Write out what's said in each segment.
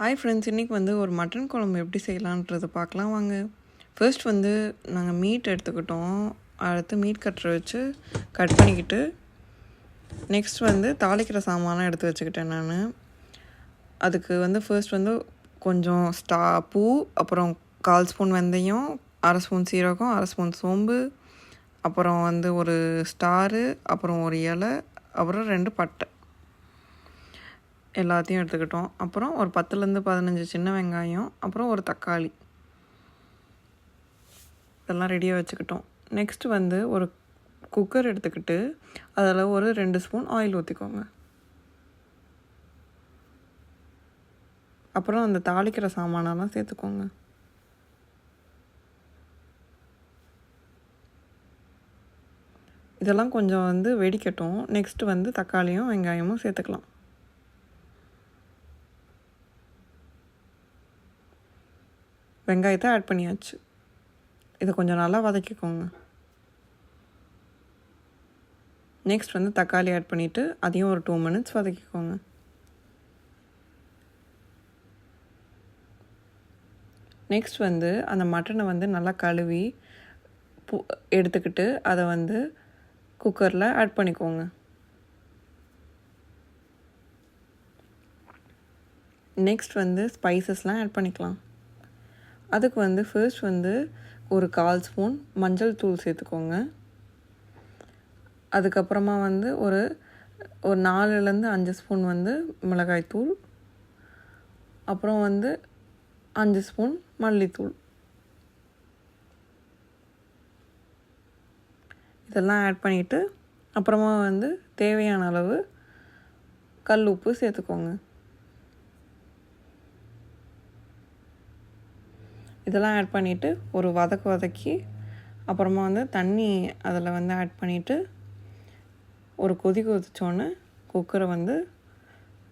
Hi friends, இன்றைக்கி வந்து ஒரு மட்டன் குழம்பு எப்படி செய்யலான்றதை பார்க்கலாம் வாங்க. ஃபர்ஸ்ட் வந்து நாங்கள் மீட் எடுத்துக்கிட்டோம். அடுத்து மீட் கட்டரை வச்சு கட் பண்ணிக்கிட்டு நெக்ஸ்ட் வந்து தாளிக்கிற சாமான்லாம் எடுத்து வச்சுக்கிட்டேன் நான். அதுக்கு வந்து ஃபர்ஸ்ட் வந்து கொஞ்சம் பூ, அப்புறம் 1/4 ஸ்பூன் வெந்தயம், 1/2 ஸ்பூன் சீரகம், 1/2 ஸ்பூன் சோம்பு, அப்புறம் வந்து ஒரு ஸ்டாரு, அப்புறம் ஒரு இலை, அப்புறம் 2 பட்டை எல்லாத்தையும் எடுத்துக்கிட்டோம். அப்புறம் ஒரு 10லேருந்து 15 சின்ன வெங்காயம், அப்புறம் ஒரு தக்காளி, இதெல்லாம் ரெடியாக வச்சுக்கிட்டோம். நெக்ஸ்ட் வந்து ஒரு குக்கர் எடுத்துக்கிட்டு அதில் ஒரு 2 ஸ்பூன் ஆயில் ஊற்றிக்கோங்க. அப்புறம் அந்த தாளிக்கிற சாமானெல்லாம் சேர்த்துக்கோங்க. இதெல்லாம் கொஞ்சம் வந்து வெடிக்கட்டும். நெக்ஸ்ட்டு வந்து தக்காளியும் வெங்காயமும் சேர்த்துக்கலாம். வெங்காயத்தை ஆட் பண்ணியாச்சு. இதை கொஞ்சம் நல்லா வதக்கிக்கோங்க. நெக்ஸ்ட் வந்து தக்காளி ஆட் பண்ணிவிட்டு அதையும் ஒரு 2 மினிட்ஸ் வதக்கிக்கோங்க. நெக்ஸ்ட் வந்து அந்த மட்டனை வந்து நல்லா கழுவி எடுத்துக்கிட்டு அதை வந்து குக்கரில் ஆட் பண்ணிக்கோங்க. நெக்ஸ்ட் வந்து ஸ்பைசஸ்லாம் ஆட் பண்ணிக்கலாம். அதுக்கு வந்து ஃபர்ஸ்ட் வந்து ஒரு 1/4 ஸ்பூன் மஞ்சள் தூள் சேர்த்துக்கோங்க. அதுக்கப்புறமா வந்து ஒரு 4லேருந்து 5 ஸ்பூன் வந்து மிளகாய் தூள், அப்புறம் வந்து 5 ஸ்பூன் மல்லித்தூள், இதெல்லாம் ஆட் பண்ணிவிட்டு அப்புறமா வந்து தேவையான அளவு கல் உப்பு சேர்த்துக்கோங்க. இதெல்லாம் ஆட் பண்ணிவிட்டு ஒரு வதக்கி அப்புறமா வந்து தண்ணி அதில் வந்து ஆட் பண்ணிவிட்டு ஒரு கொதிச்சோன்னே குக்கரை வந்து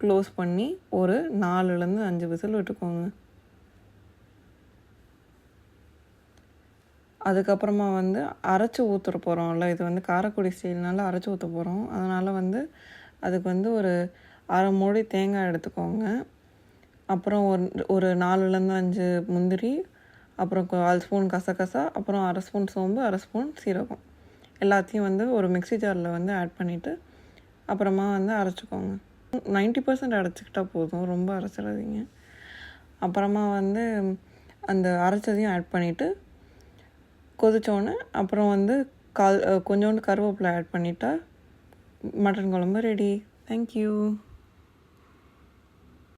க்ளோஸ் பண்ணி ஒரு 4லேருந்து 5 விசில் விட்டுக்கோங்க. அதுக்கப்புறமா வந்து அரைச்சி ஊற்ற போகிறோம்ல, இது வந்து காரைக்குடி ஸ்டைல்னால அரைச்சி ஊற்ற போகிறோம். அதனால் வந்து அதுக்கு வந்து ஒரு 1/2 மூடி தேங்காய் எடுத்துக்கோங்க. அப்புறம் ஒரு 4லேருந்து 5 முந்திரி, அப்புறம் 1/4 ஸ்பூன் கசகசா, அப்புறம் 1/2 ஸ்பூன் சோம்பு, 1/2 ஸ்பூன் சீரகம், எல்லாத்தையும் வந்து ஒரு மிக்ஸி ஜாரில் வந்து ஆட் பண்ணிவிட்டு அப்புறமா வந்து அரைச்சிக்கோங்க. 90% அரைச்சிக்கிட்டால் போதும், ரொம்ப அரைச்சிடாதீங்க. அப்புறமா வந்து அந்த அரைச்சதையும் ஆட் பண்ணிவிட்டு கொதிச்சோன்னே அப்புறம் வந்து கொஞ்சோண்டு கருவேப்பிலை ஆட் பண்ணிட்டா மட்டன் குழம்பு ரெடி. தேங்க்யூ.